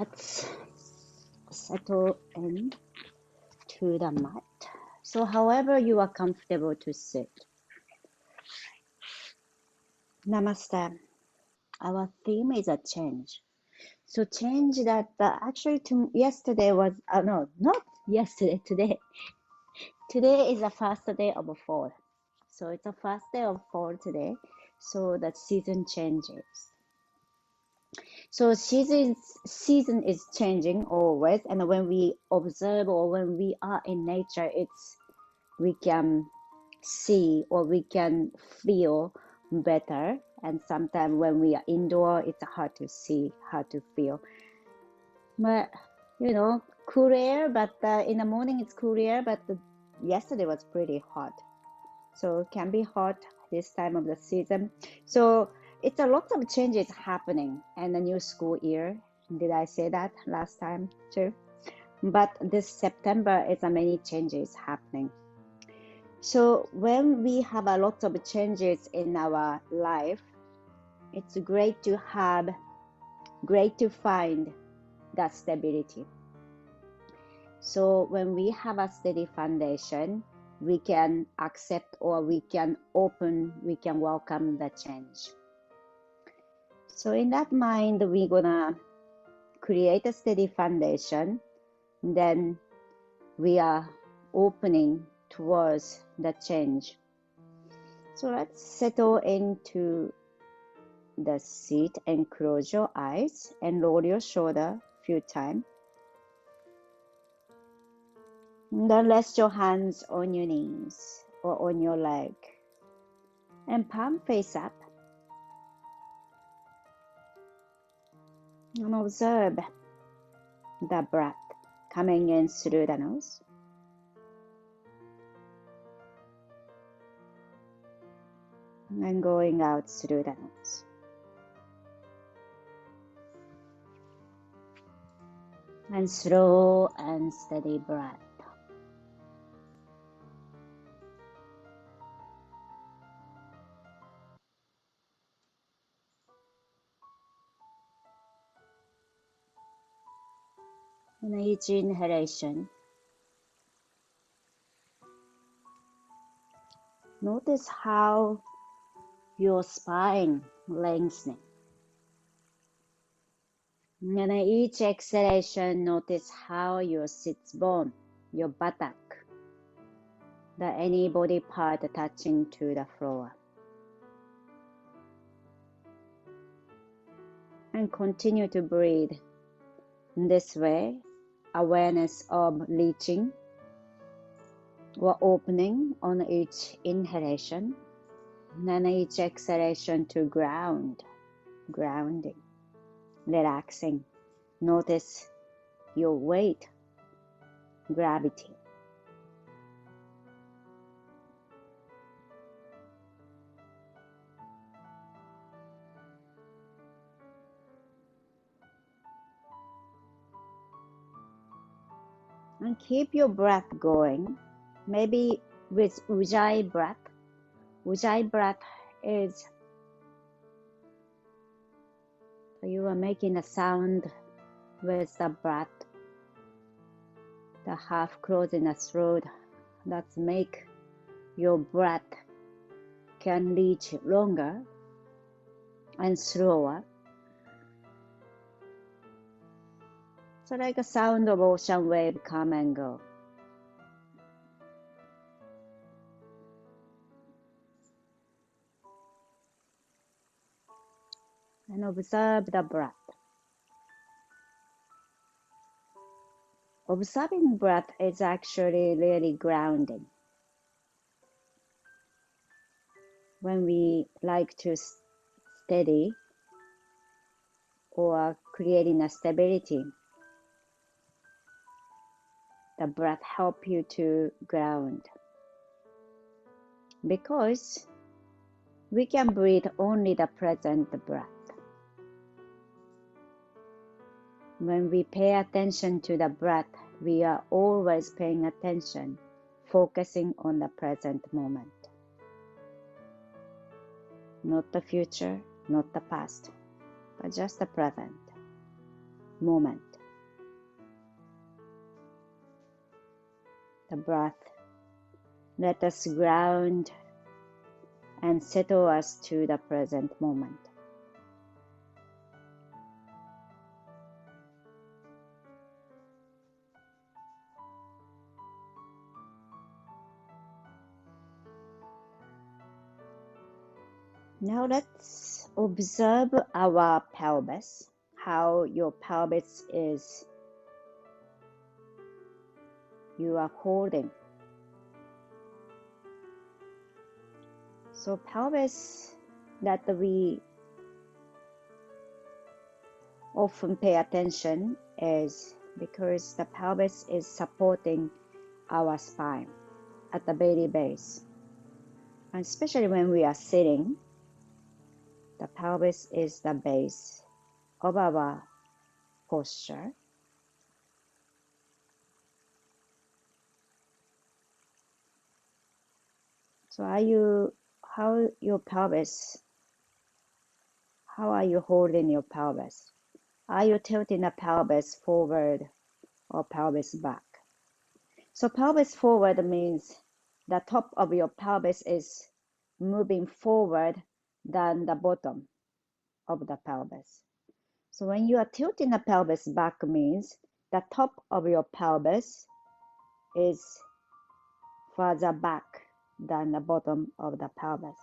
Let's settle in to the mat. So however you are comfortable to sit. Namaste. Our theme is a change. So change that actually yesterday was, no, not yesterday, today. Today is the first day of fall. So it's the first day of fall today. So the season changes. So season is changing always. And when we observe or when we are in nature, we can see or we can feel better. And sometimes when we are indoor, it's hard to see, hard to feel. But cool air. But in the morning it's cool air. But yesterday was pretty hot, so it can be hot this time of the season. So it's a lot of changes happening and the new school year. Did I say that last time too? But this September is many changes happening. So when we have a lot of changes in our life, it's great to find that stability. So when we have a steady foundation, we can accept or we can welcome the change. So in that mind, we're gonna create a steady foundation. Then we are opening towards the change. So let's settle into the seat and close your eyes and roll your shoulder a few times. Then rest your hands on your knees or on your leg and palm face up. And observe the breath coming in through the nose and going out through the nose. And slow and steady breath. And each inhalation, notice how your spine lengthening. And each exhalation, notice how your sits bone, your buttock, any body part touching to the floor. And continue to breathe this way, awareness of reaching or opening on each inhalation, and each exhalation to grounding, relaxing. Notice your weight, gravity. And keep your breath going, maybe with Ujjayi breath. Ujjayi breath is you are making a sound with the breath, the half closing the throat. That make your breath can reach longer and slower. So like a sound of ocean wave come and go. And observe the breath. Observing breath is actually really grounding. When we like to steady or creating a stability, the breath help you to ground. Because we can breathe only the present breath. When we pay attention to the breath, we are always paying attention, focusing on the present moment. Not the future, not the past, but just the present moment. the breath. Let us ground and settle us to the present moment. Now let's observe our pelvis, how your pelvis is you are holding. So pelvis that we often pay attention is because the pelvis is supporting our spine at the belly base. And especially when we are sitting, the pelvis is the base of our posture. So how your pelvis, how are you holding your pelvis? Are you tilting the pelvis forward or pelvis back? So pelvis forward means the top of your pelvis is moving forward than the bottom of the pelvis. So when you are tilting the pelvis back means the top of your pelvis is further back than the bottom of the pelvis.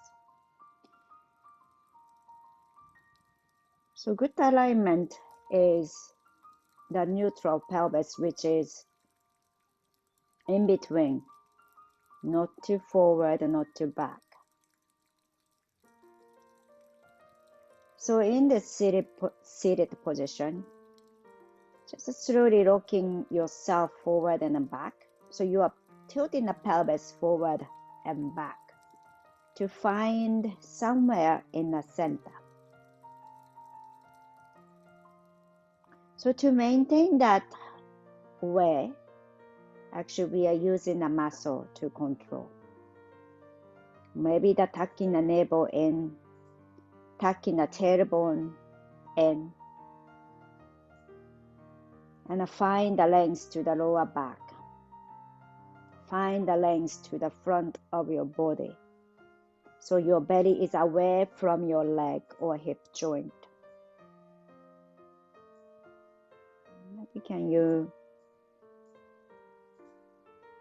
So good alignment is the neutral pelvis, which is in between, not too forward, not too back. So in the seated position, just slowly rocking yourself forward and back. So you are tilting the pelvis forward and back to find somewhere in the center. So to maintain that way, actually we are using a muscle to control. Maybe the tucking the navel in, tucking the tailbone in, and find the length to the lower back. Find the length to the front of your body. So your belly is away from your leg or hip joint. Maybe can you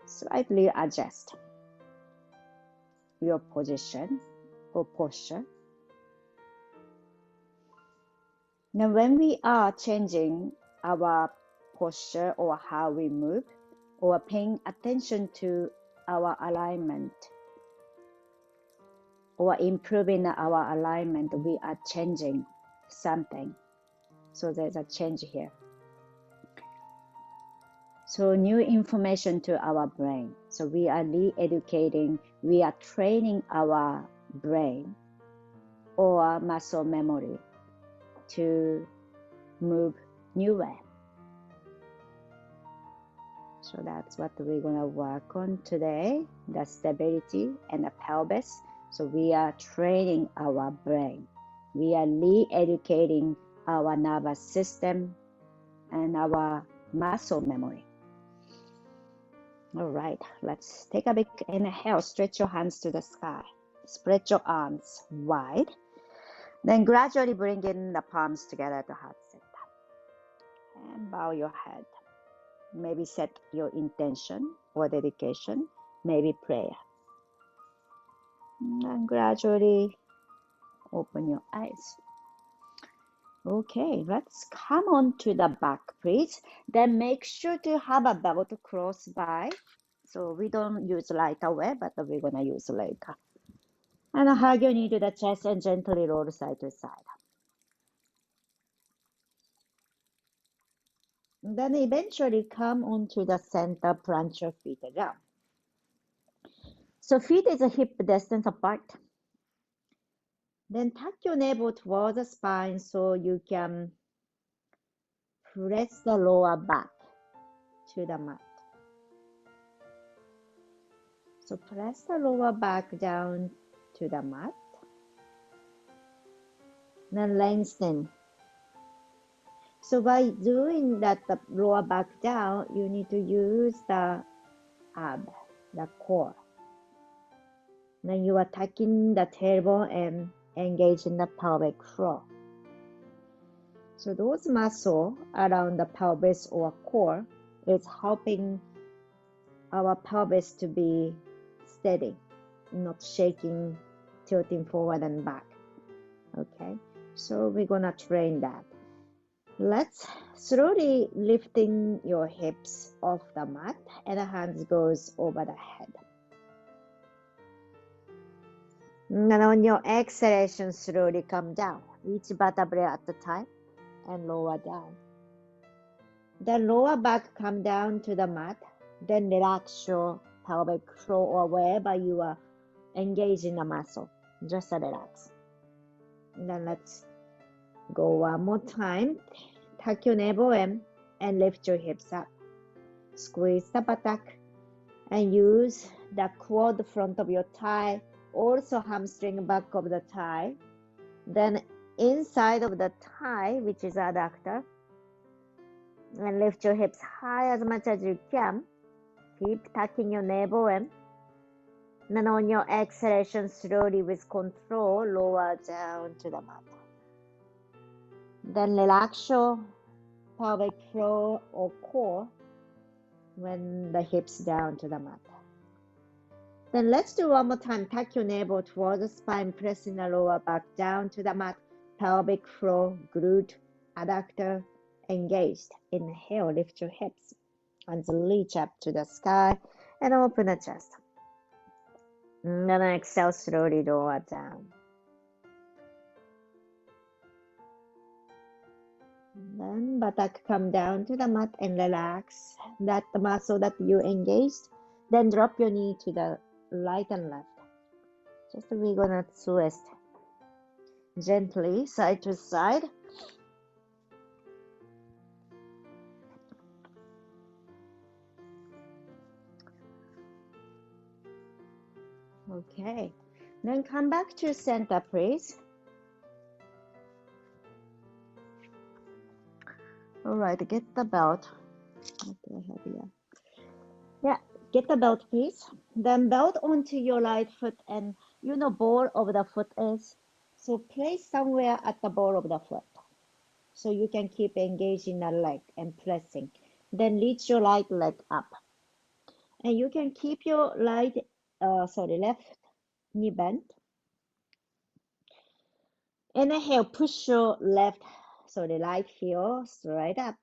slightly adjust your position or posture. Now when we are changing our posture or how we move or paying attention to our alignment or improving our alignment, we are changing something. So there's a change here. So new information to our brain. So we are re-educating, we are training our brain or muscle memory to move new way. So that's what we're going to work on today, the stability and the pelvis. So we are training our brain. We are re-educating our nervous system and our muscle memory. All right, let's take a big inhale. Stretch your hands to the sky. Spread your arms wide. Then gradually bring in the palms together to heart center. And bow your head. Maybe set your intention or dedication, maybe prayer. And gradually open your eyes. Okay, let's come on to the back, please. Then make sure to have a belt close by. So we don't use right away, but we're going to use later. And hug your knee to the chest and gently roll side to side. Then eventually come onto the center, plant your feet down. So feet is a hip distance apart. Then tuck your navel towards the spine so you can press the lower back to the mat. So press the lower back down to the mat. Then lengthen. So by doing that, the lower back down, you need to use the ab, the core. Then you are tucking the tailbone and engaging the pelvic floor. So those muscles around the pelvis or core is helping our pelvis to be steady, not shaking, tilting forward and back. Okay, so we're gonna train that. Let's slowly lifting your hips off the mat and the hands goes over the head. And on your exhalation, slowly come down. Each vertebrae at a time and lower down. Then lower back come down to the mat. Then relax your pelvic floor or wherever you are engaging the muscle. Just relax. And then let's go one more time. Tuck your navel in and lift your hips up. Squeeze the buttock and use the quad front of your thigh, also hamstring back of the thigh. Then inside of the thigh, which is adductor, and lift your hips high as much as you can. Keep tucking your navel in. Then on your exhalation, slowly with control, lower down to the mat. Then relax your pelvic floor or core when the hips down to the mat. Then let's do one more time. Tuck your navel towards the spine, pressing the lower back down to the mat. Pelvic floor, glute, adductor engaged. Inhale, lift your hips. Hands reach up to the sky and open the chest. And then exhale, slowly lower down. Then buttock come down to the mat and relax that muscle that you engaged. Then drop your knee to the right and left. Just we're gonna twist gently side to side. Okay, then come back to center, please. All right, get the belt. What do I have here? Yeah, get the belt, please. Then belt onto your right foot, and you know ball of the foot is. So place somewhere at the ball of the foot. So you can keep engaging the leg and pressing. Then reach your right leg up. And you can keep your left knee bent. Inhale, push your right heel straight up.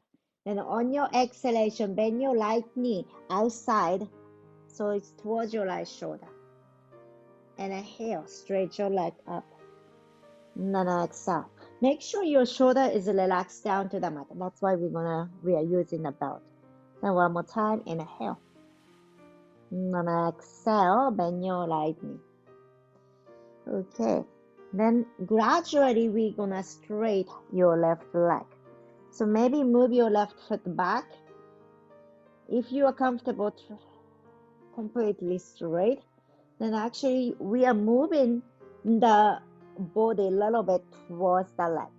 Then on your exhalation, bend your right knee outside, so it's towards your right shoulder. Inhale, straight your leg up. Then exhale. Make sure your shoulder is relaxed down to the mat. That's why we are using the belt. Then one more time, inhale. Then exhale, bend your right knee. Okay. Then gradually we're gonna straight your left leg. So maybe move your left foot back. If you are comfortable completely straight, then actually we are moving the body a little bit towards the leg.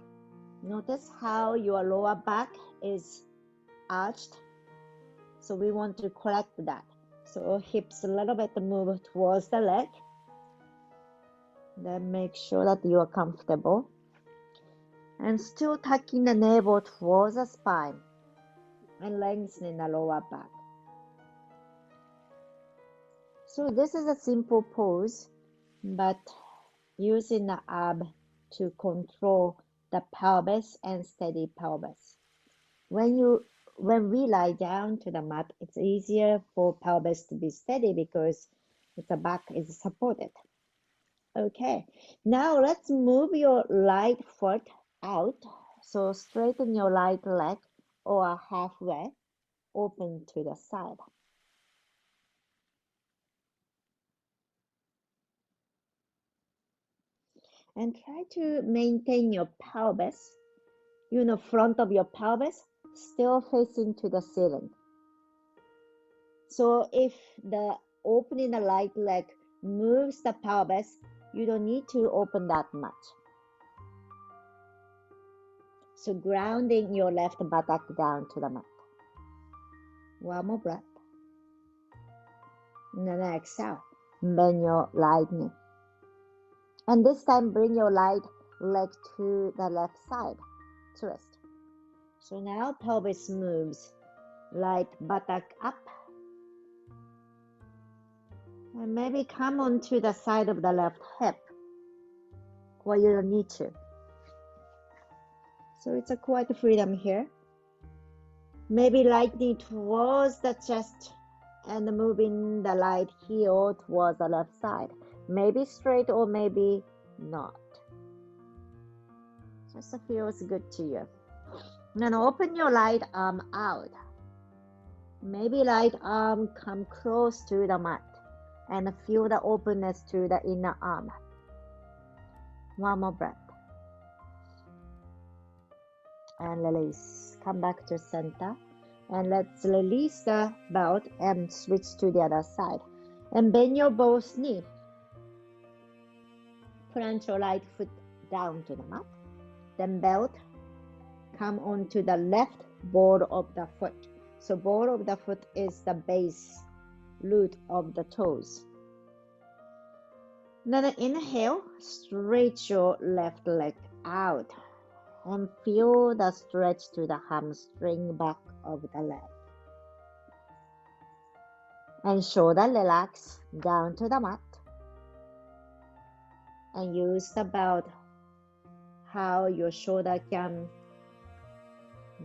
Notice how your lower back is arched. So we want to correct that. So hips a little bit move towards the leg. Then make sure that you are comfortable. And still tucking the navel towards the spine and lengthening the lower back. So this is a simple pose, but using the ab to control the pelvis and steady pelvis. When we lie down to the mat, it's easier for pelvis to be steady because the back is supported. Okay, now let's move your right foot out. So straighten your right leg or halfway, open to the side. And try to maintain your pelvis, front of your pelvis still facing to the ceiling. So if the opening the right leg moves the pelvis, you don't need to open that much. So grounding your left buttock down to the mat. One more breath. And then exhale. Bend your right knee. And this time bring your right leg to the left side. Twist. So now pelvis moves. Right buttock up. And maybe come onto the side of the left hip. Or you don't need to. So it's a quite freedom here. Maybe right knee towards the chest and moving the right heel towards the left side. Maybe straight or maybe not. Just feels good to you. Then open your right arm out. Maybe right arm come close to the mat and feel the openness to the inner arm. One more breath. And release. Come back to center. And let's release the belt and switch to the other side. And bend your both knee. Plant your right foot down to the mat. Then belt come onto the left ball of the foot. So ball of the foot is the base root of the toes. Then inhale, stretch your left leg out and feel the stretch to the hamstring back of the leg. And shoulder relax down to the mat. And use the belt how your shoulder can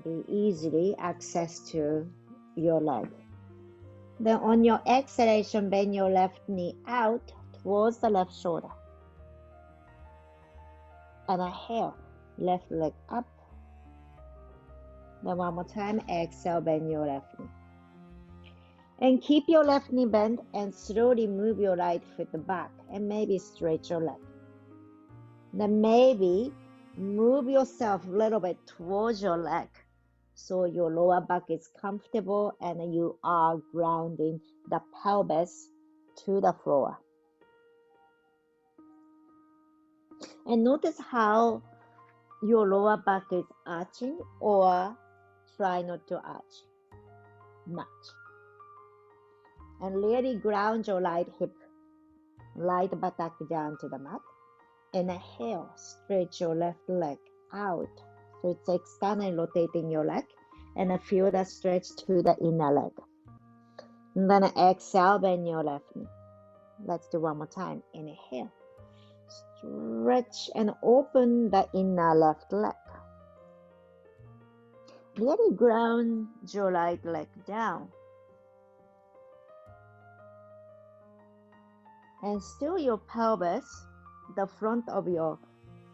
be easily accessed to your leg. Then on your exhalation, bend your left knee out towards the left shoulder. And inhale, left leg up. Then one more time, exhale, bend your left knee. And keep your left knee bent and slowly move your right foot back and maybe stretch your leg. Then maybe move yourself a little bit towards your leg so your lower back is comfortable and you are grounding the pelvis to the floor. And notice how your lower back is arching or try not to arch much. And really ground your right hip, right buttock down to the mat. Inhale, stretch your left leg out. So it's externally rotating your leg and feel the stretch to the inner leg. And then exhale, bend your left knee. Let's do one more time. Inhale, stretch and open the inner left leg. Really ground your right leg down. And still your pelvis, the front of your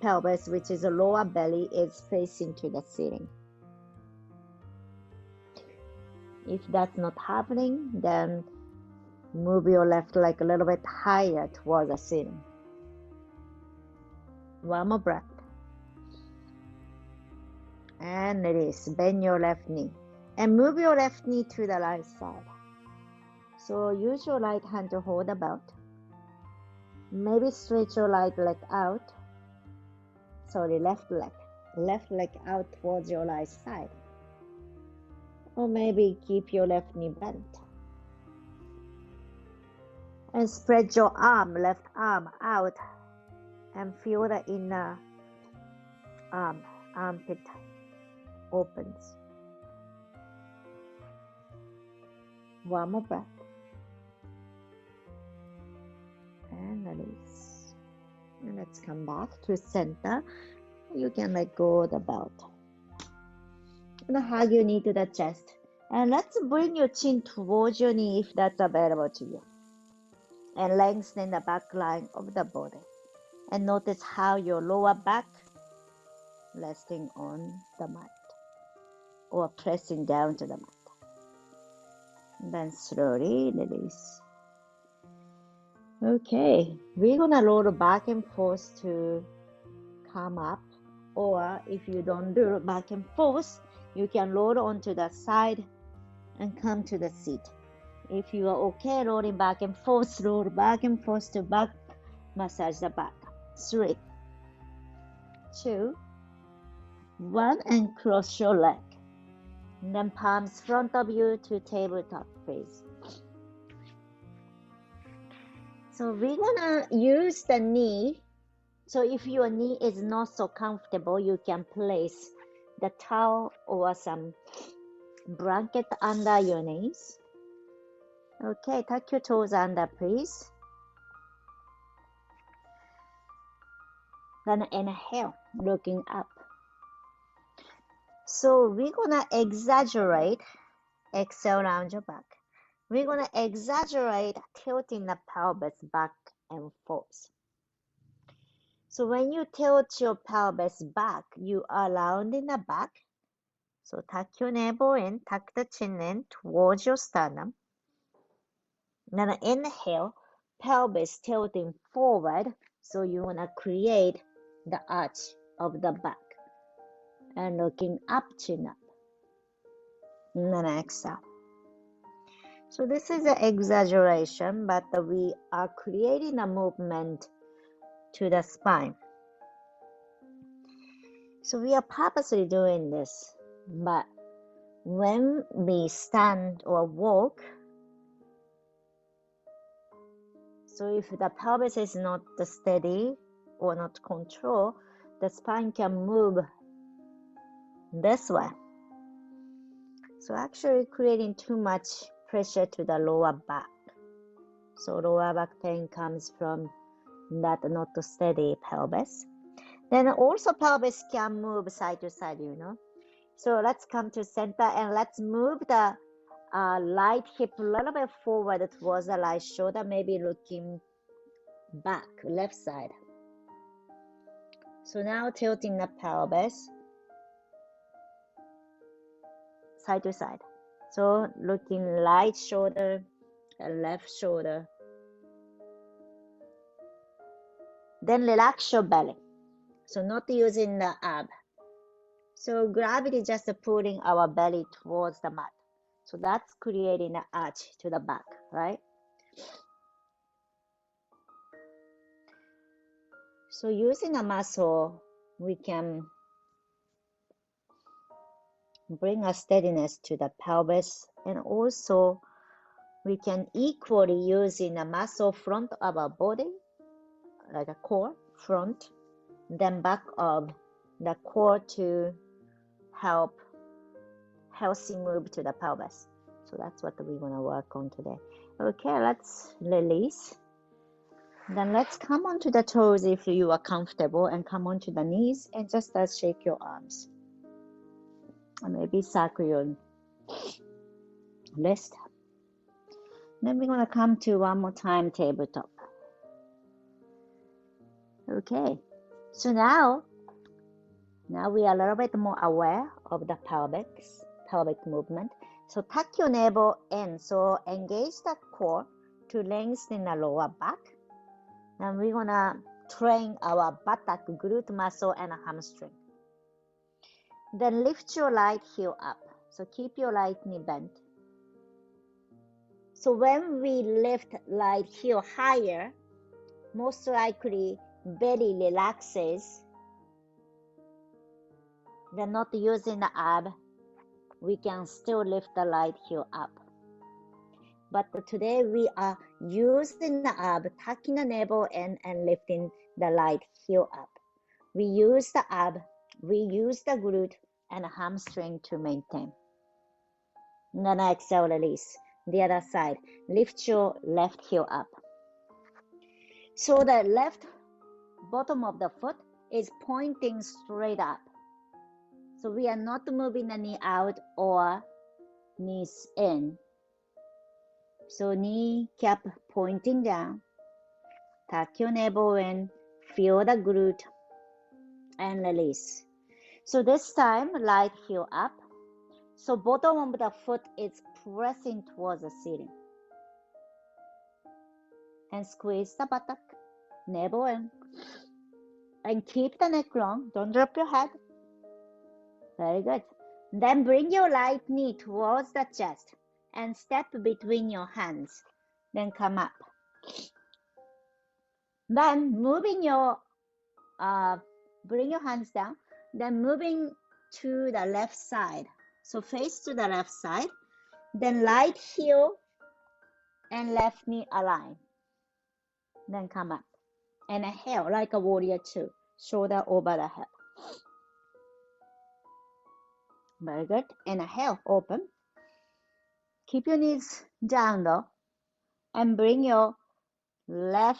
pelvis, which is the lower belly, is facing to the ceiling. If that's not happening, then move your left leg a little bit higher towards the ceiling. One more breath. And release. Bend your left knee. And move your left knee to the right side. So use your right hand to hold the belt. Maybe stretch your right leg out. Sorry, left leg. Left leg out towards your right side. Or maybe keep your left knee bent. And spread your arm, left arm out. And feel the inner armpit opens. One more breath. And release. And let's come back to center. You can let go of the belt. And hug your knee to the chest. And let's bring your chin towards your knee if that's available to you. And lengthen the back line of the body. And notice how your lower back resting on the mat or pressing down to the mat. And then slowly release. Okay, we're gonna roll back and forth to come up, or if you don't do back and forth, you can roll onto the side and come to the seat. If you are okay rolling back and forth, roll back and forth to back, massage the back. 3, 2, 1, and cross your leg. And then palms front of you to tabletop, please. So we're gonna use the knee. So if your knee is not so comfortable, you can place the towel or some blanket under your knees. Okay, tuck your toes under, please. Then inhale, looking up. So we're gonna exaggerate, exhale, round your back. We're gonna exaggerate tilting the pelvis back and forth. So when you tilt your pelvis back, you are rounding the back. So tuck your navel in, tuck the chin in towards your sternum. Then inhale, pelvis tilting forward. So you want to create the arch of the back and looking up, chin up. And then exhale. So this is an exaggeration, but we are creating a movement to the spine. So we are purposely doing this, but when we stand or walk, so if the pelvis is not steady or not controlled, the spine can move this way. So actually creating too much pressure to the lower back. So lower back pain comes from that not steady pelvis. Then also pelvis can move side to side, you know. So let's come to center and let's move the right hip a little bit forward towards the right shoulder, maybe looking back, left side. So now tilting the pelvis side to side. So looking right shoulder and left shoulder. Then relax your belly. So not using the ab. So gravity just pulling our belly towards the mat. So that's creating an arch to the back, right? So using a muscle, we can bring a steadiness to the pelvis, and also we can equally using a muscle front of our body, like a core, front, then back of the core to help healthy move to the pelvis. So that's what we're gonna work on today. Okay, let's release. Then let's come onto the toes if you are comfortable, and come onto the knees and just shake your arms. Or maybe circle your wrist. Then we're gonna come to one more time tabletop. Okay, so now we are a little bit more aware of the pelvic movement. So tuck your navel in, so engage the core to lengthen the lower back. And we're gonna train our buttock, glute muscle, and hamstring. Then lift your right heel up. So keep your right knee bent. So when we lift right heel higher, most likely belly relaxes. Then not using the ab, we can still lift the right heel up. But today we are using the ab, tucking the navel in and lifting the right heel up. We use the ab, we use the glute and hamstring to maintain. Then exhale, release. The other side, lift your left heel up. So the left bottom of the foot is pointing straight up. So we are not moving the knee out or knees in. So knee cap pointing down. Tuck your navel in, feel the glute, and release. So this time, right heel up. So bottom of the foot is pressing towards the ceiling. And squeeze the buttock, navel in. And keep the neck long, don't drop your head. Very good. Then bring your right knee towards the chest and step between your hands. Then come up. Then moving your, bring your hands down. Then moving to the left side. So face to the left side. Then right heel and left knee align. Then come up. And inhale like a warrior two. Shoulder over the head. Very good. Inhale, open. Keep your knees down though. And bring your right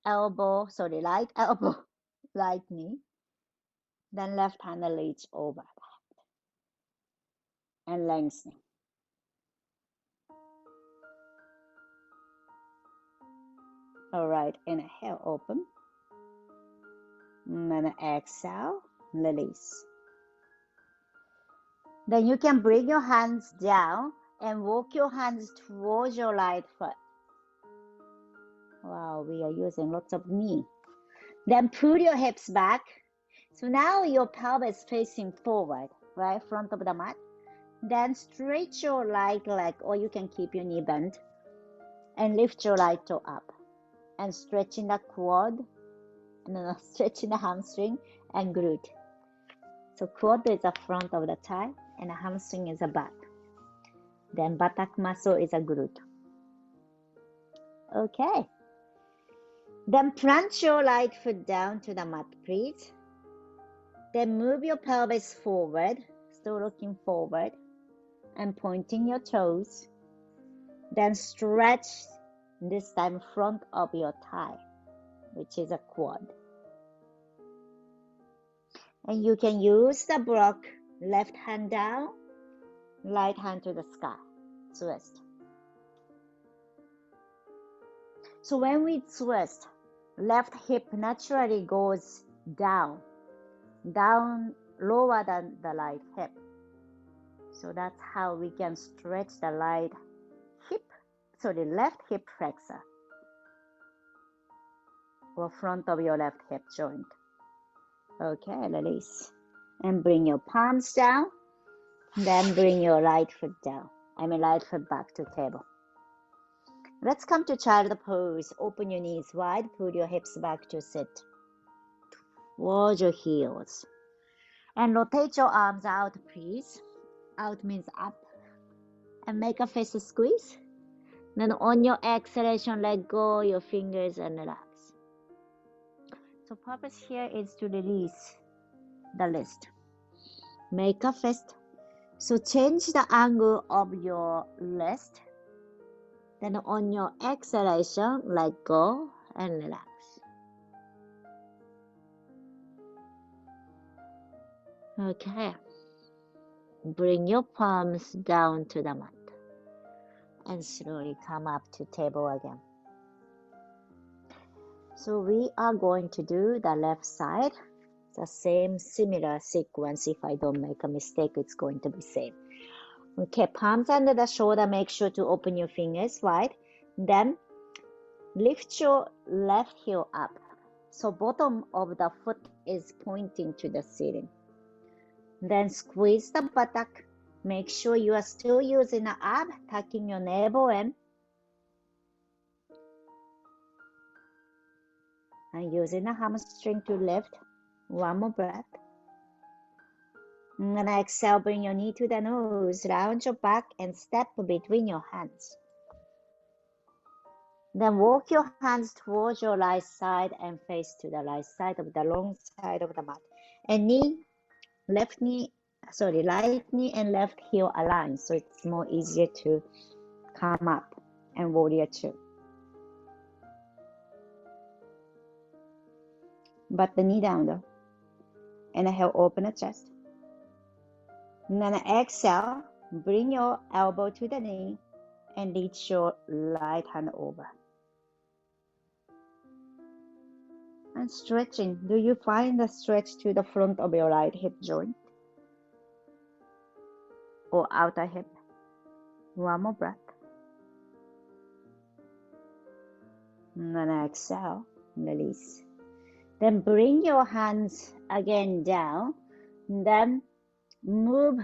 elbow, right knee. Then left hand reach over and lengthening. All right, inhale, open. And then exhale, release. Then you can bring your hands down and walk your hands towards your right foot. Wow, we are using lots of knee. Then pull your hips back. So now your pelvis facing forward, right, front of the mat. Then stretch your right leg, or you can keep your knee bent, and lift your right toe up. And stretching the quad, stretching the hamstring and glute. So quad is the front of the thigh, and the hamstring is the back. Then buttock muscle is a glute. Okay. Then plant your right foot down to the mat, please. Then move your pelvis forward, still looking forward, and pointing your toes. Then stretch, this time front of your thigh, which is a quad. And you can use the block, left hand down, right hand to the sky, twist. So when we twist, left hip naturally goes down lower than the right hip. So that's how we can stretch the left hip flexor or front of your left hip joint. Okay, release. And bring your palms down. Then bring your right foot back to table. Let's come to child pose. Open your knees wide. Pull your hips back to sit. Towards your heels. And rotate your arms out, please. Out means up. And make a fist squeeze. Then on your exhalation, let go your fingers and relax. So purpose here is to release the wrist. Make a fist. So change the angle of your wrist. Then on your exhalation, let go and relax. Okay. Bring your palms down to the mat. And slowly come up to table again. So we are going to do the left side. The same similar sequence. If I don't make a mistake, it's going to be same. Okay, palms under the shoulder. Make sure to open your fingers wide. Then lift your left heel up. So bottom of the foot is pointing to the ceiling. Then squeeze the buttock. Make sure you are still using the ab, tucking your navel in. And using the hamstring to lift. One more breath. And then exhale, bring your knee to the nose, round your back and step between your hands. Then walk your hands towards your right side and face to the right side of the long side of the mat. And right knee and left heel align, so it's more easier to come up and warrior two. But the knee down though. Inhale, open the chest. And then exhale, bring your elbow to the knee and reach your right hand over. And stretching. Do you find the stretch to the front of your right hip joint? Or outer hip? One more breath. And then exhale, release. Then bring your hands again down. Then move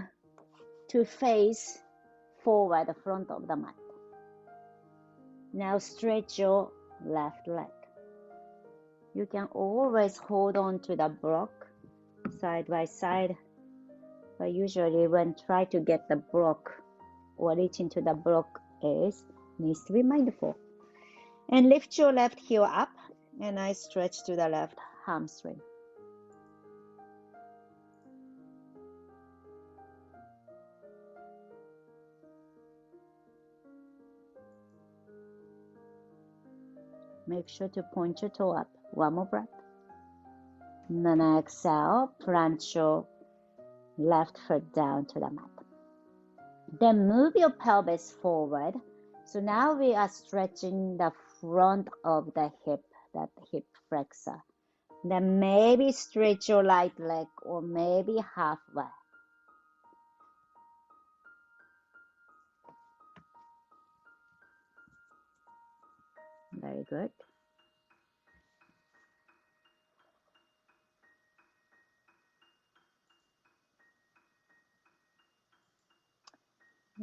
to face forward, the front of the mat. Now stretch your left leg. You can always hold on to the block side by side, but usually when try to get the block or reach into the block needs to be mindful. And lift your left heel up And I stretch to the left hamstring. Make sure to point your toe up. One more breath. And then exhale, plant your left foot down to the mat. Then move your pelvis forward. So now we are stretching the front of the hip, that hip flexor. Then maybe stretch your right leg or maybe halfway. Very good.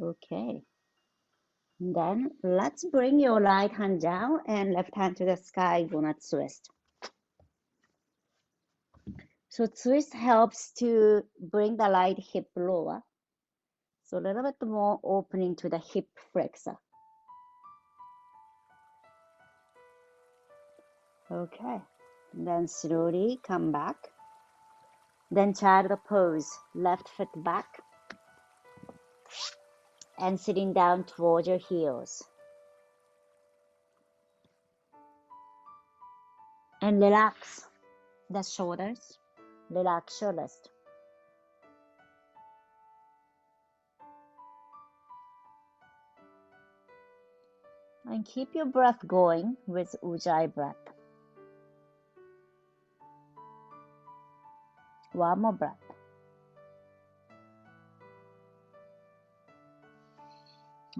Okay. Then let's bring your right hand down and left hand to the sky. Gonna twist. So twist helps to bring the right hip lower. So a little bit more opening to the hip flexor. Okay. Then slowly come back. Then child pose. Left foot back. And sitting down towards your heels. And relax the shoulders. Relax your wrist. And keep your breath going with Ujjayi breath. One more breath.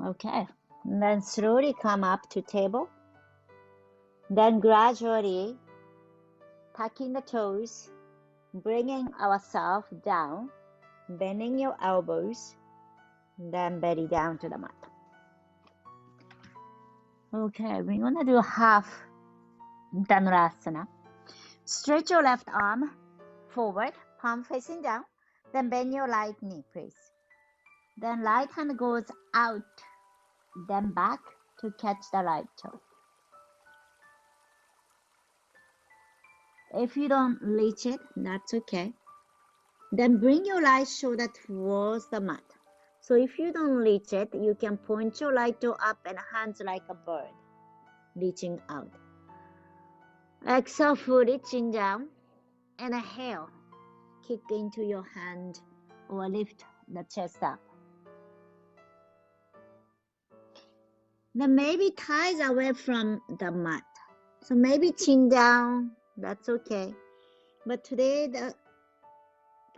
Okay. And then slowly come up to table. Then gradually tucking the toes, bringing ourselves down, bending your elbows, then belly down to the mat. Okay, we're gonna do half Dhanurasana. Stretch your left arm forward, palm facing down, then bend your right knee, please. Then right hand goes out, then back to catch the right toe. If you don't reach it, that's okay. Then bring your right shoulder towards the mat. So if you don't reach it, you can point your right toe up and hands like a bird, reaching out. Exhale, fully chin down, and inhale, kick into your hand or lift the chest up. Then maybe thighs away from the mat. So maybe chin down, that's okay. But today the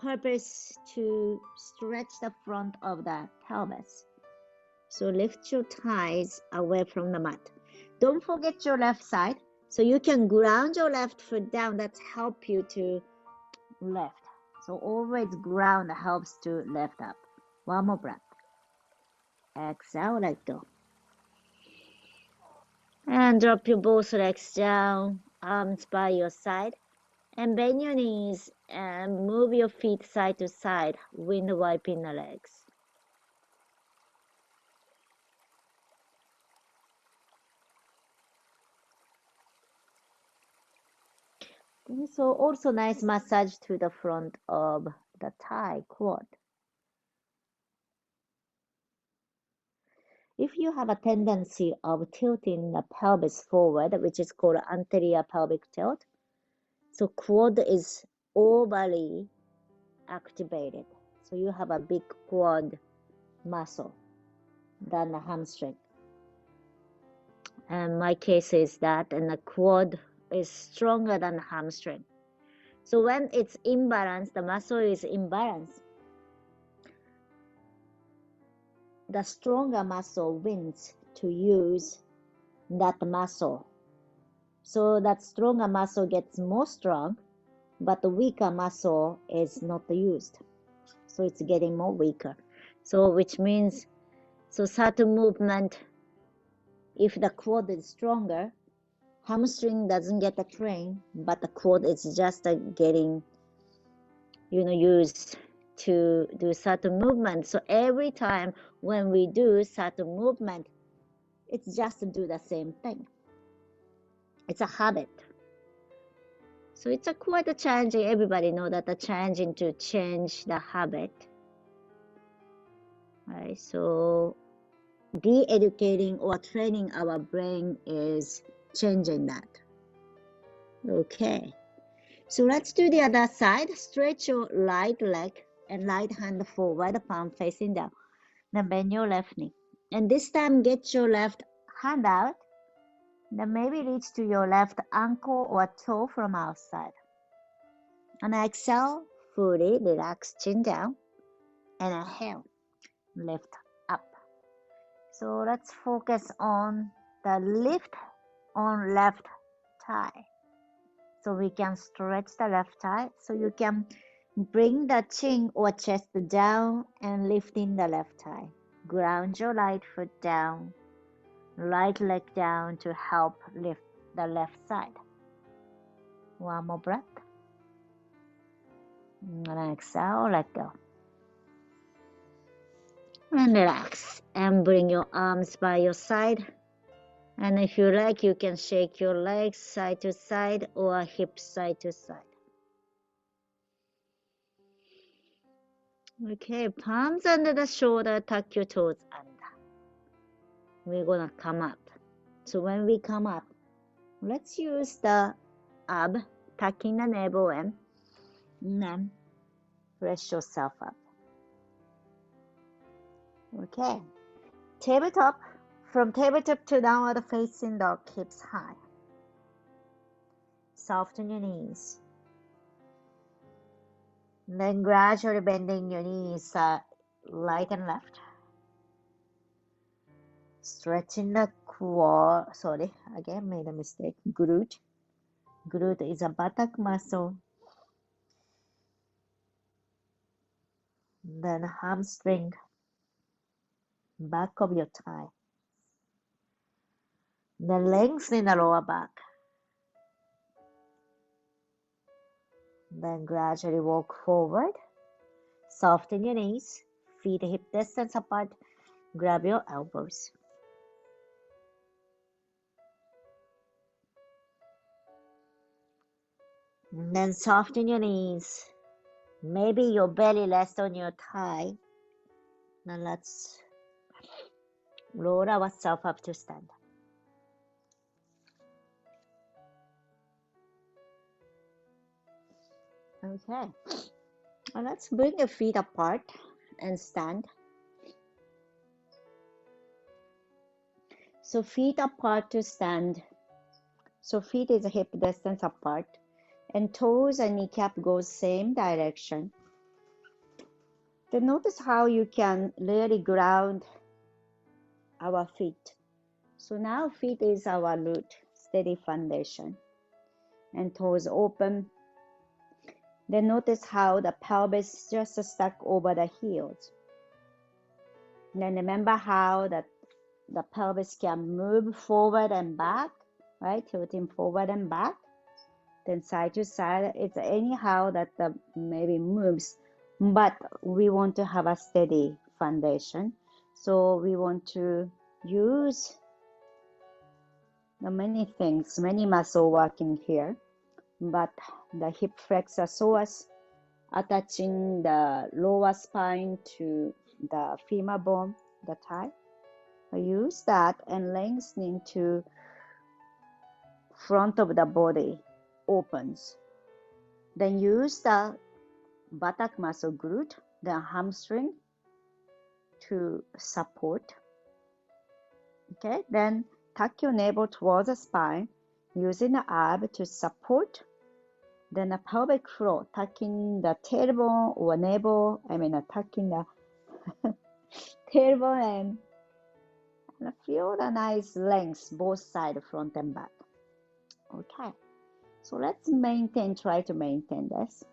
purpose to stretch the front of the pelvis. So lift your thighs away from the mat. Don't forget your left side. So you can ground your left foot down. That's help you to lift. So always ground helps to lift up. One more breath. Exhale, let go. And drop your both legs down, arms by your side. And bend your knees and move your feet side to side, wind wiping the legs. So also nice massage to the front of the thigh quad. If you have a tendency of tilting the pelvis forward, which is called anterior pelvic tilt, so quad is overly activated. So you have a big quad muscle than the hamstring. And my case is that, and the quad is stronger than the hamstring. So when it's imbalanced, the muscle is imbalanced, the stronger muscle wins to use that muscle. So that stronger muscle gets more strong, but the weaker muscle is not used. So it's getting more weaker. So which means, so certain movement, if the quad is stronger, hamstring doesn't get the train, but the quad is just getting, used to do certain movement. So every time when we do certain movement, it's just to do the same thing. It's a habit. So it's a quite a challenging. Everybody know that the challenging to change the habit. Right? So de-educating or training our brain is changing that. Okay. So let's do the other side. Stretch your right leg and right hand forward, palm facing down. Then bend your left knee. And this time get your left hand out. Then maybe reach to your left ankle or toe from outside. And exhale, fully relax chin down. And inhale, lift up. So let's focus on the lift on left thigh. So we can stretch the left thigh. So you can bring the chin or chest down and lifting the left thigh. Ground your right foot down, right leg down to help lift the left side. One more breath. And exhale, let go. And relax. And bring your arms by your side. And if you like, you can shake your legs side to side or hips side to side. Okay, palms under the shoulder, tuck your toes under. We're gonna come up. So when we come up, let's use the ab, tucking the navel in, and then press yourself up. Okay, tabletop. From tabletop to downward facing dog, hips high. Soften your knees. Then gradually bending your knees right and left. Stretching the core. Sorry, again made a mistake. Glute. Glute is a buttock muscle. Then hamstring. Back of your thigh. Then lengthen the lower back. Then gradually walk forward. Soften your knees. Feet hip distance apart. Grab your elbows. And then soften your knees. Maybe your belly rests on your thigh. Now let's roll ourselves up to stand. Okay. Now let's bring your feet apart and stand. So feet apart to stand. So feet is a hip distance apart. And toes and kneecap goes same direction. Then notice how you can really ground our feet. So now feet is our root, steady foundation. And toes open. Then notice how the pelvis just stuck over the heels. Then remember how the pelvis can move forward and back, right? Tilting forward and back. Then side to side. It's anyhow that the maybe moves, but we want to have a steady foundation. So we want to use the many things, many muscle working here, but the hip flexor psoas attaching the lower spine to the femur bone, the thigh. I use that and lengthening to front of the body opens. Then use the buttock muscle glute, the hamstring to support. Okay, then tuck your navel towards the spine using the ab to support. Then the pelvic floor, tucking the tailbone or navel, tucking the tailbone and feel the nice length, both sides, front and back. Okay, so let's try to maintain this.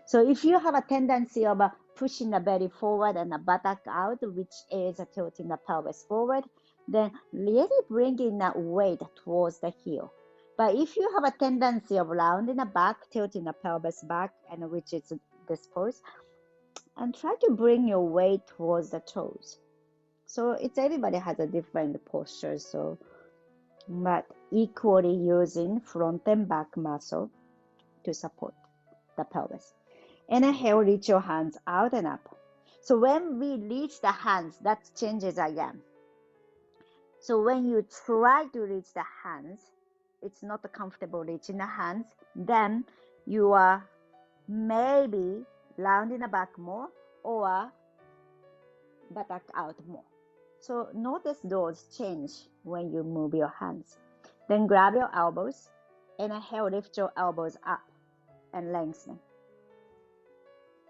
So if you have a tendency of pushing the belly forward and the buttock out, which is tilting the pelvis forward, then really bringing that weight towards the heel. But if you have a tendency of rounding the back, tilting the pelvis back, and which is this pose, and try to bring your weight towards the toes. So it's everybody has a different posture, so but equally using front and back muscle. to support the pelvis. Inhale, reach your hands out and up. So when we reach the hands, that changes again. So when you try to reach the hands, it's not comfortable reaching the hands, then you are maybe rounding the back more or buttock out more. So notice those change when you move your hands. Then grab your elbows. Inhale, lift your elbows up and lengthen.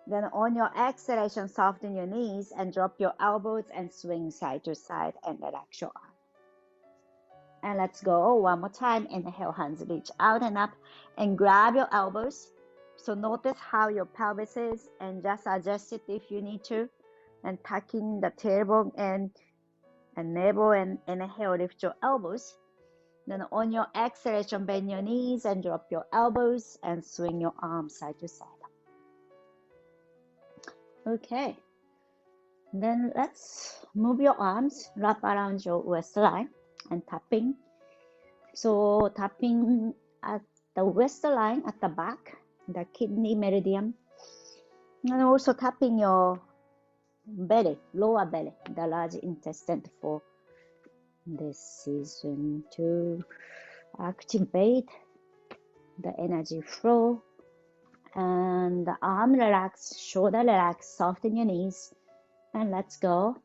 Then on your exhalation, soften your knees and drop your elbows and swing side to side and relax your arm. And let's go one more time. Inhale, hands reach out and up and grab your elbows. So notice how your pelvis is and just adjust it if you need to. And tucking the tailbone and navel and inhale, lift your elbows. Then on your exhalation, bend your knees and drop your elbows and swing your arms side to side. Okay. Then let's move your arms, wrap around your waistline and tapping. So tapping at the waistline at the back, the kidney meridian, and also tapping your belly, lower belly, the large intestine for this season to activate the energy flow. And the arm relax, shoulder relax, soften your knees, and let's go.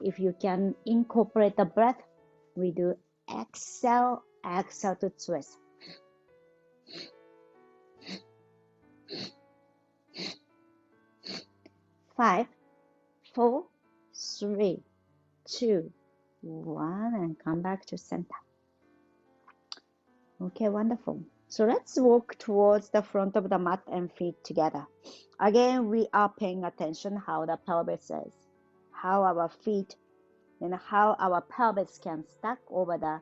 If you can incorporate the breath, we do exhale, exhale to twist. 5, 4, 3, 2, 1, and come back to center. Okay, wonderful. So let's walk towards the front of the mat and feet together. Again, we are paying attention how the pelvis is, how our feet and how our pelvis can stack over the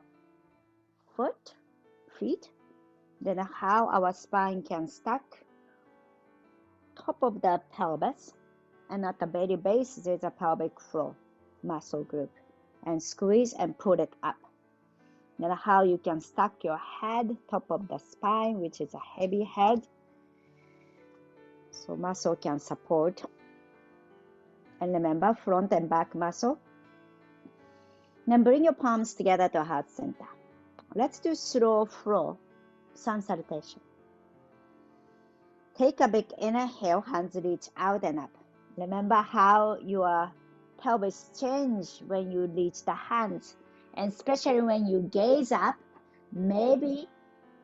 feet, then how our spine can stack top of the pelvis, and at the belly base there's a pelvic floor muscle group, and squeeze and pull it up. Then how you can stack your head top of the spine, which is a heavy head, so muscle can support. And remember, front and back muscle. Then bring your palms together to heart center. Let's do slow flow sun salutation. Take a big inhale, hands reach out and up. Remember how your pelvis change when you reach the hands, and especially when you gaze up, maybe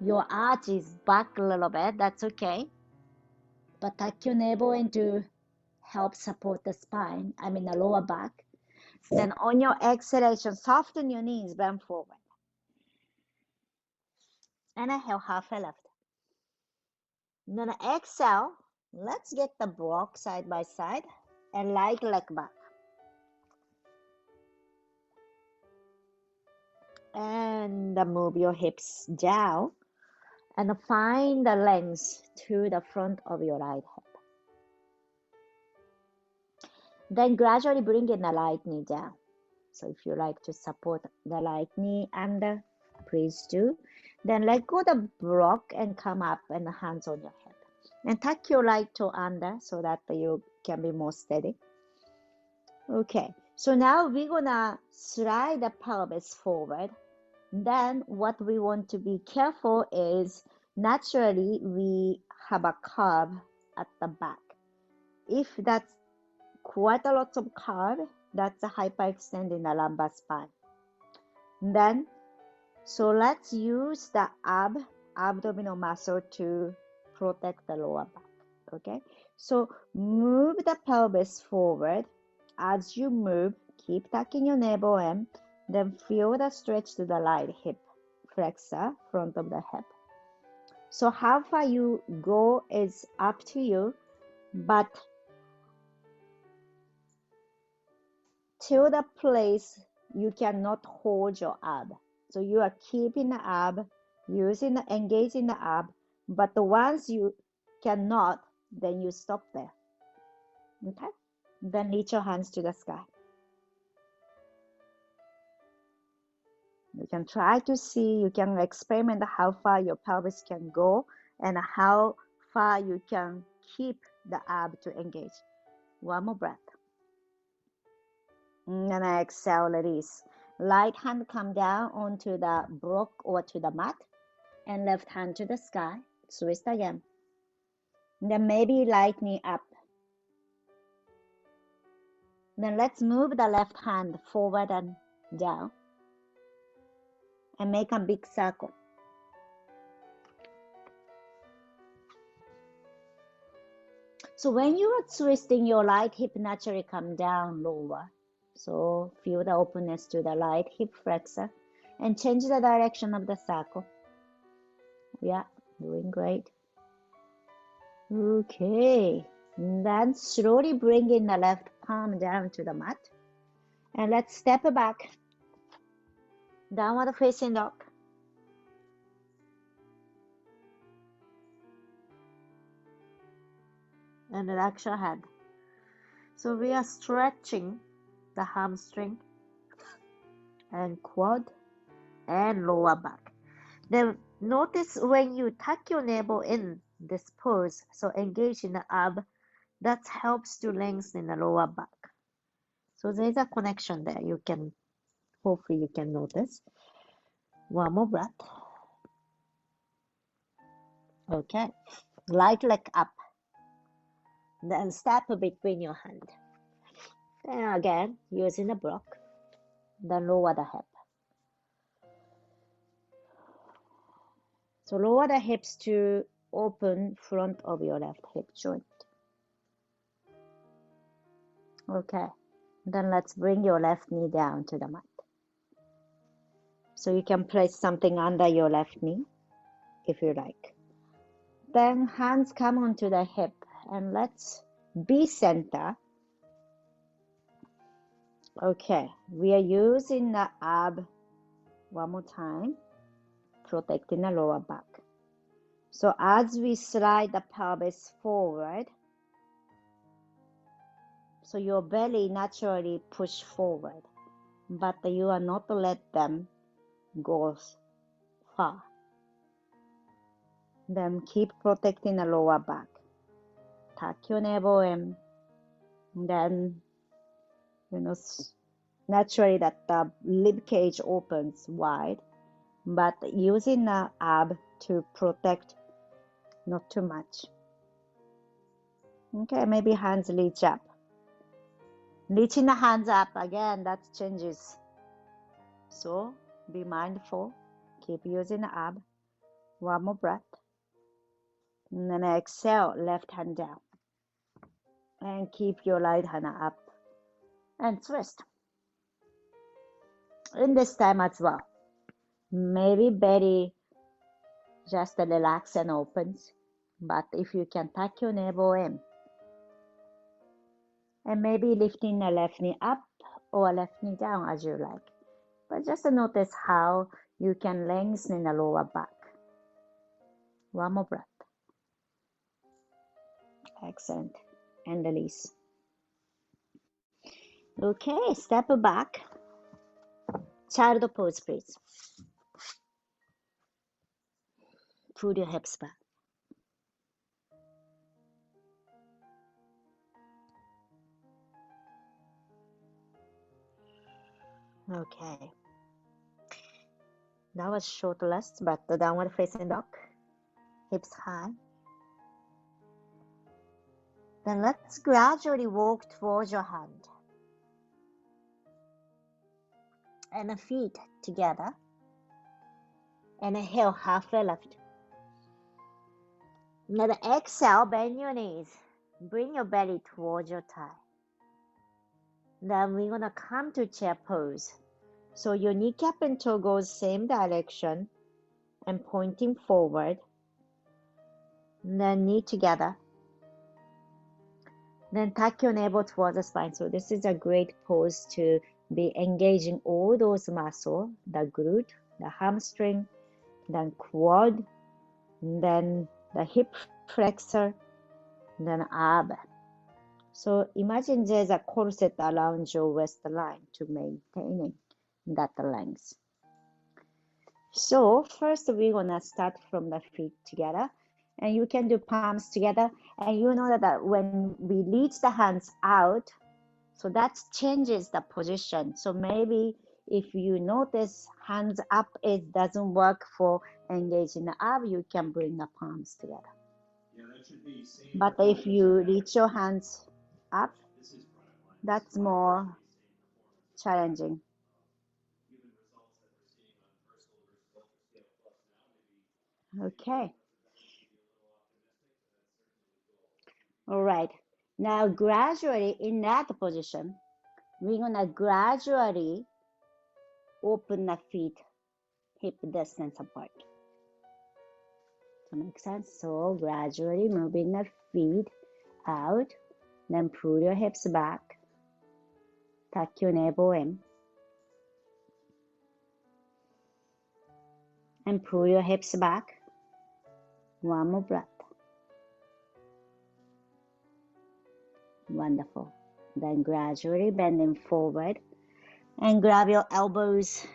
your arch is back a little bit, that's okay. But tuck your navel in to help support the spine, the lower back. Then on your exhalation, soften your knees, bend forward. Inhale, halfway left. Then exhale, let's get the block side by side and light leg back. And move your hips down and find the length to the front of your right hip. Then gradually bring in the right knee down. So if you like to support the right knee under, please do. Then let go the block and come up and hands on your hip. And tuck your right toe under so that you can be more steady. Okay, so now we're gonna slide the pelvis forward. Then what we want to be careful is naturally we have a curve at the back. If that's quite a lot of curve, that's a hyperextend in the lumbar spine. Then, so let's use the abdominal muscle to protect the lower back. Okay, so move the pelvis forward. As you move, keep tucking your navel in. Then feel the stretch to the right hip flexor, front of the hip. So how far you go is up to you, but till the place you cannot hold your ab. So you are keeping the ab, engaging the ab, but once you cannot, then you stop there. Okay? Then reach your hands to the sky. You can try to see, you can experiment how far your pelvis can go and how far you can keep the ab to engage. One more breath. And exhale, release. Right hand come down onto the block or to the mat, and left hand to the sky. Twist again. Then maybe right knee up. Then let's move the left hand forward and down and make a big circle. So when you are twisting, your right hip naturally come down lower. So feel the openness to the right hip flexor and change the direction of the circle. Yeah, doing great. Okay, then slowly bring in the left palm down to the mat. And let's step back, downward facing dog. And relax your head. So we are stretching the hamstring and quad and lower back. Then notice when you tuck your navel in this pose, so engage in the ab, that helps to lengthen the lower back. So there's a connection there. Hopefully you can notice. One more breath. Okay. Right leg up. Then step between your hand. And again, using the block. Then lower the hip. So lower the hips to open front of your left hip joint. Okay. Then let's bring your left knee down to the mat. So you can place something under your left knee if you like. Then hands come onto the hip and let's be center. Okay, we are using the ab one more time, protecting the lower back. So as we slide the pelvis forward, so your belly naturally push forward, but you are not to let them go far. Then keep protecting the lower back. Tuck your navel in. Then, naturally that the rib cage opens wide, but using the ab to protect, not too much. Okay, maybe hands reach up. Reaching the hands up again, that changes. So be mindful. Keep using the ab. One more breath. And then exhale, left hand down. And keep your right hand up. And twist. In this time as well. Maybe belly just relax and opens. But if you can tuck your navel in. And maybe lifting the left knee up or left knee down as you like. But just notice how you can lengthen the lower back. One more breath. Excellent. And release. Okay, step back. Child pose, please. Pull your hips back. Okay. That was short rest, but the downward facing dog. Hips high. Then let's gradually walk towards your hand. And the feet together. And inhale, halfway left. Now the exhale, bend your knees. Bring your belly towards your thigh. Then we're gonna come to chair pose. So your kneecap and toe goes same direction and pointing forward. Then knee together. Then tuck your navel towards the spine. So this is a great pose to be engaging all those muscles, the glute, the hamstring, then quad, then the hip flexor, then ab. So imagine there's a corset around your waistline to maintaining that length. So first we're gonna start from the feet together, and you can do palms together, and you know that when we reach the hands out, so that changes the position. So maybe if you notice hands up, it doesn't work for engaging the ab, you can bring the palms together. But if you reach your hands up, that's more challenging. Okay. All right. Now gradually in that position, we're gonna gradually open the feet hip distance apart. To make sense? So gradually moving the feet out, then pull your hips back, tuck your navel in, and pull your hips back. One more breath. Wonderful. Then gradually bending forward and grab your elbows.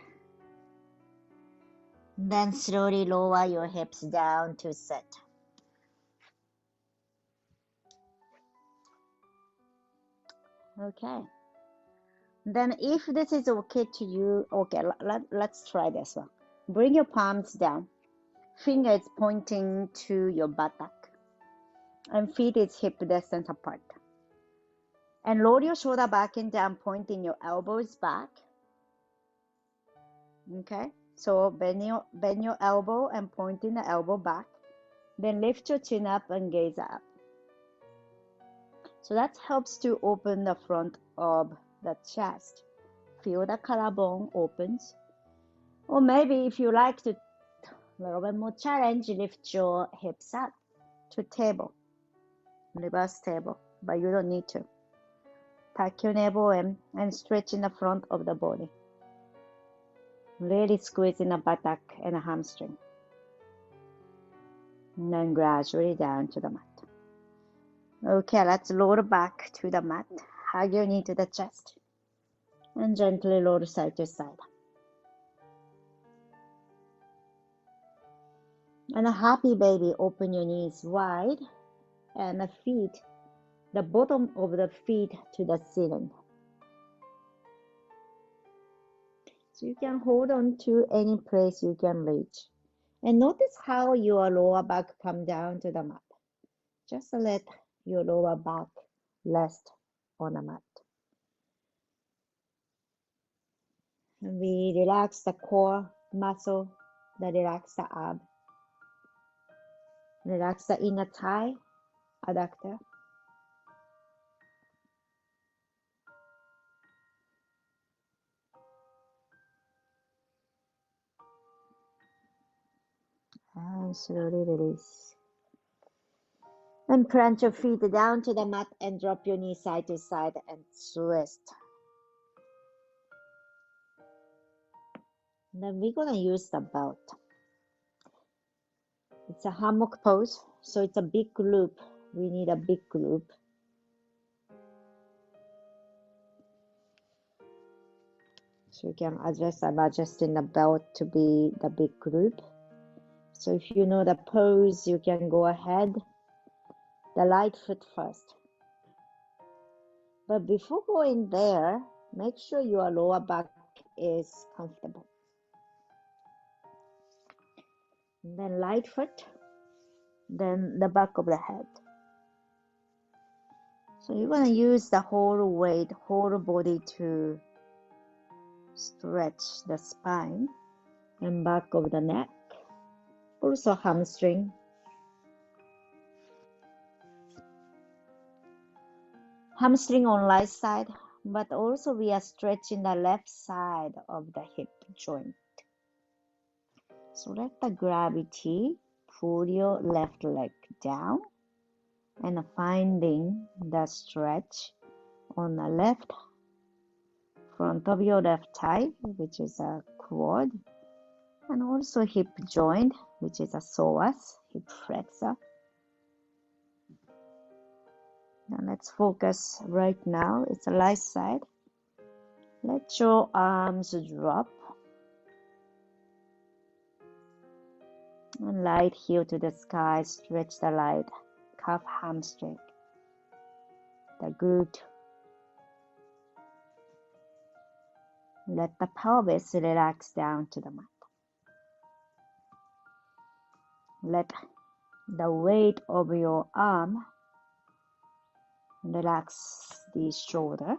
Then slowly lower your hips down to sit. Okay. Then if this is okay to you, okay, let's try this one. Bring your palms down. Fingers pointing to your buttock. And feet is hip distance apart. And roll your shoulder back and down, pointing your elbows back. Okay, so bend your elbow and pointing the elbow back. Then lift your chin up and gaze up. So that helps to open the front of the chest. Feel the collarbone opens. Or maybe if you like to a little bit more challenge, lift your hips up to table, reverse table, but you don't need to. Tuck your navel in and stretch in the front of the body. Really squeeze in the buttock and the hamstring. And then gradually down to the mat. Okay, let's lower back to the mat. Hug your knee to the chest. And gently lower side to side. And a happy baby, open your knees wide and the feet, the bottom of the feet to the ceiling. So you can hold on to any place you can reach. And notice how your lower back come down to the mat. Just let your lower back rest on the mat. And we relax the core muscle, relax the ab, relax the inner thigh, adductor. And slowly release. And plant your feet down to the mat and drop your knees side to side and twist. And then we're gonna use the belt. It's a hammock pose, so it's a big loop. We need a big loop. So you can adjust. I'm adjusting the belt to be the big loop. So if you know the pose, you can go ahead. The right foot first. But before going there, make sure your lower back is comfortable. And then right foot, then the back of the head. So you're going to use the whole weight, whole body to stretch the spine and back of the neck. Also hamstring. Hamstring on right side, but also we are stretching the left side of the hip joint. So let the gravity pull your left leg down and finding the stretch on the left front of your left thigh, which is a quad, and also hip joint, which is a psoas, hip flexor. Now let's focus right now. It's the right side. Let your arms drop. And light heel to the sky, stretch the light, calf hamstring, the glute. Let the pelvis relax down to the mat. Let the weight of your arm relax the shoulder.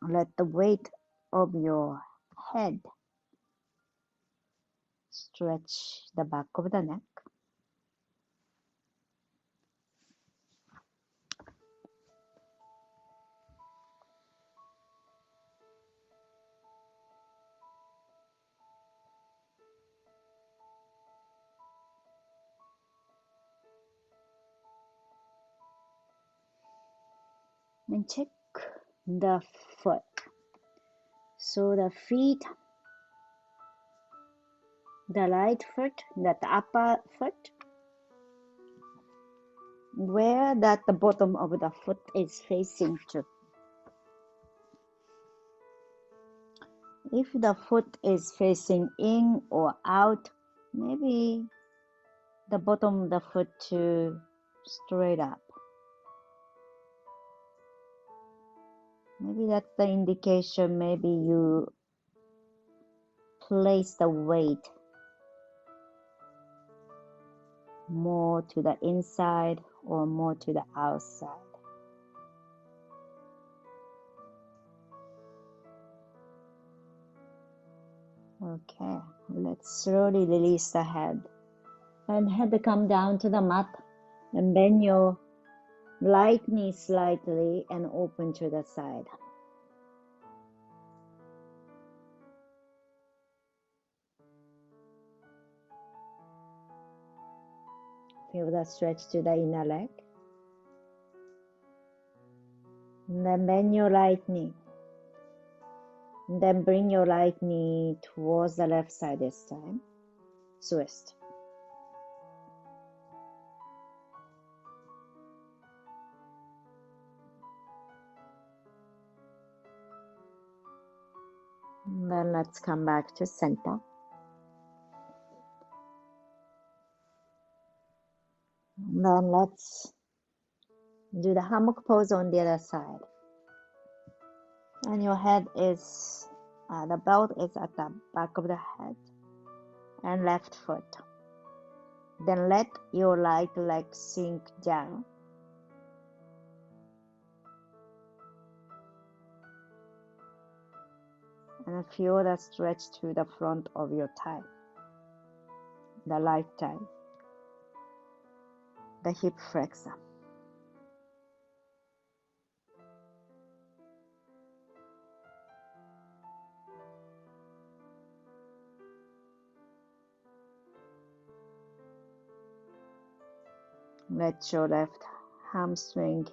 Let the weight of your head stretch the back of the neck. And check the foot. So the feet, the right foot, that upper foot, where that the bottom of the foot is facing to. If the foot is facing in or out, maybe the bottom of the foot to straight up. Maybe that's the indication. Maybe you place the weight more to the inside or more to the outside. Okay, let's slowly release the head. And head come down to the mat and bend your right knee slightly and open to the side. Feel the stretch to the inner leg. And then bend your right knee. And then bring your right knee towards the left side this time. Twist. And then let's come back to center. And then let's do the hammock pose on the other side. And your head is, the belt is at the back of the head and left foot. Then let your right leg sink down. And feel the stretch to the front of your thigh, the right thigh, the hip flexor. Let your left hamstring,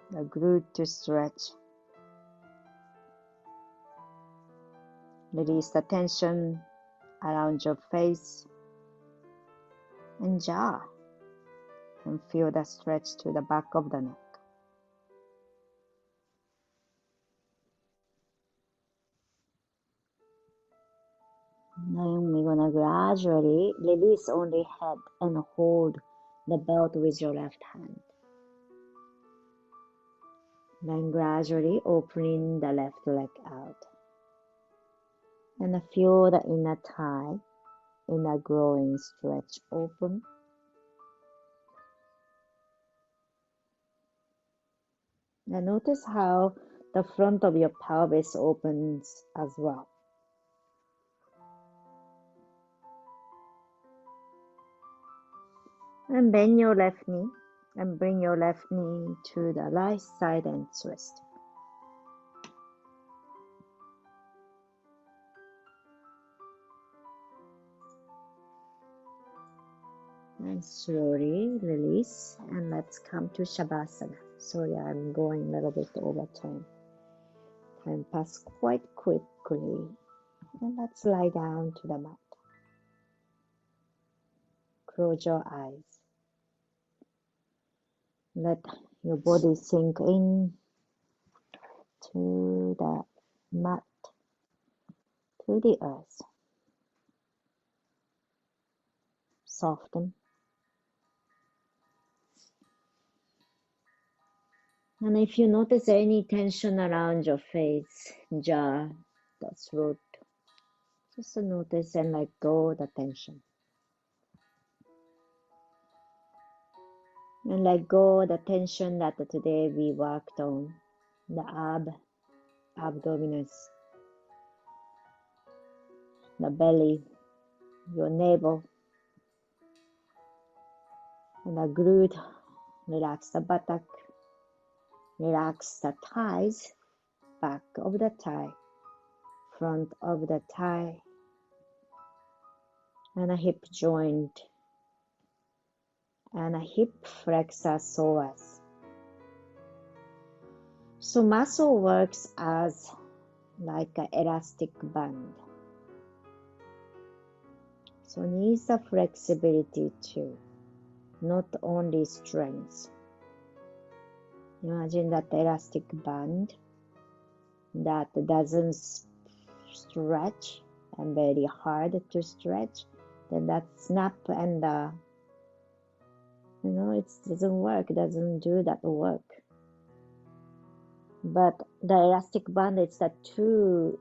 the glute to stretch. Release the tension around your face and jaw and feel the stretch to the back of the neck. Now we're gonna gradually release only head and hold the belt with your left hand. Then gradually opening the left leg out. And feel the inner thigh, inner groin stretch open. And notice how the front of your pelvis opens as well. And bend your left knee and bring your left knee to the right side and twist. And slowly release, and let's come to Shavasana. Sorry, I'm going a little bit over time. Time passed quite quickly. And let's lie down to the mat. Close your eyes. Let your body sink in to the mat, to the earth. Soften. And if you notice any tension around your face, jaw, the throat, just notice and let go the tension. And let go the tension that today we worked on, the abdominis, the belly, your navel, and the glute. Relax the buttock, relax the thighs, back of the thigh, front of the thigh, and a hip joint, and a hip flexor psoas. So muscle works as like an elastic band. So needs the flexibility too, not only strength. Imagine that elastic band that doesn't stretch and very hard to stretch, then that snap and it doesn't work, doesn't do that work. But the elastic band is that too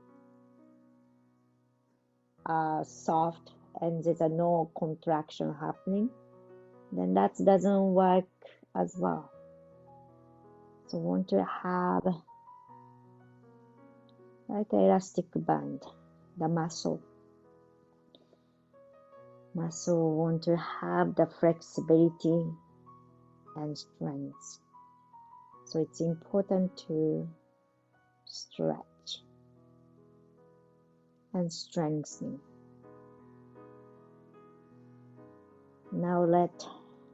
soft and there's no contraction happening, then that doesn't work as well. So want to have like the elastic band, the muscle want to have the flexibility and strength. So it's important to stretch and strengthening. Now let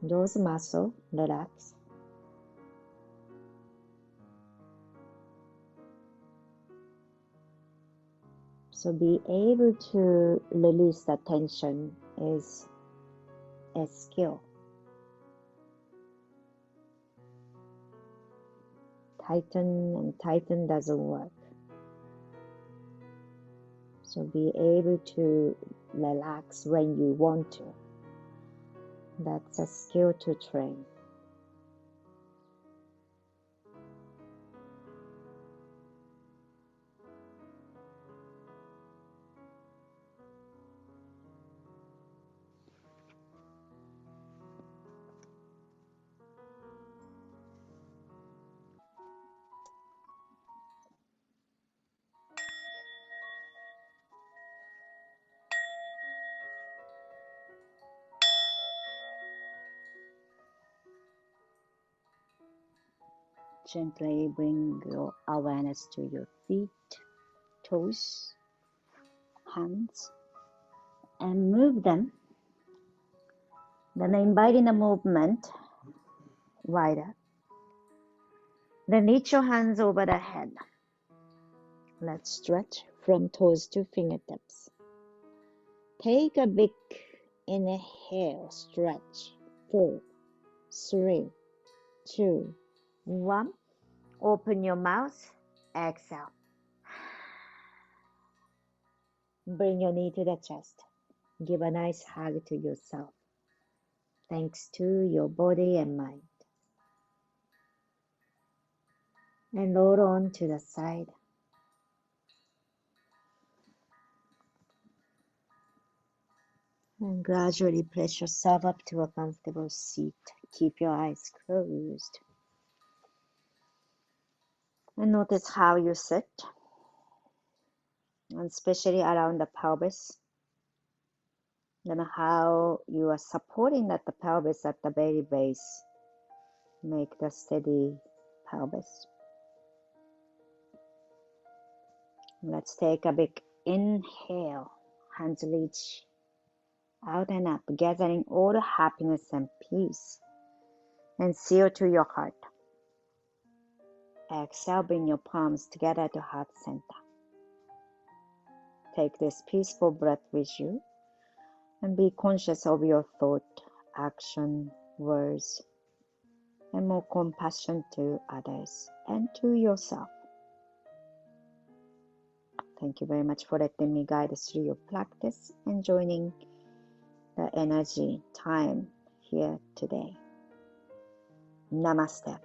those muscles relax. So be able to release the tension is a skill. Tighten doesn't work. So be able to relax when you want to. That's a skill to train. Gently bring your awareness to your feet, toes, hands, and move them. Then inviting the movement wider. Then reach your hands over the head. Let's stretch from toes to fingertips. Take a big inhale, stretch. 4, 3, 2, 1. Open your mouth, exhale. Bring your knee to the chest. Give a nice hug to yourself. Thanks to your body and mind. And roll on to the side. And gradually press yourself up to a comfortable seat. Keep your eyes closed. And notice how you sit, and especially around the pelvis. Then how you are supporting at the pelvis at the very base. Make the steady pelvis. Let's take a big inhale. Hands reach out and up, gathering all the happiness and peace. And seal to your heart. Exhale, bring your palms together to heart center. Take this peaceful breath with you and be conscious of your thought, action, words, and more compassion to others and to yourself. Thank you very much for letting me guide through your practice and joining the energy time here today. Namaste.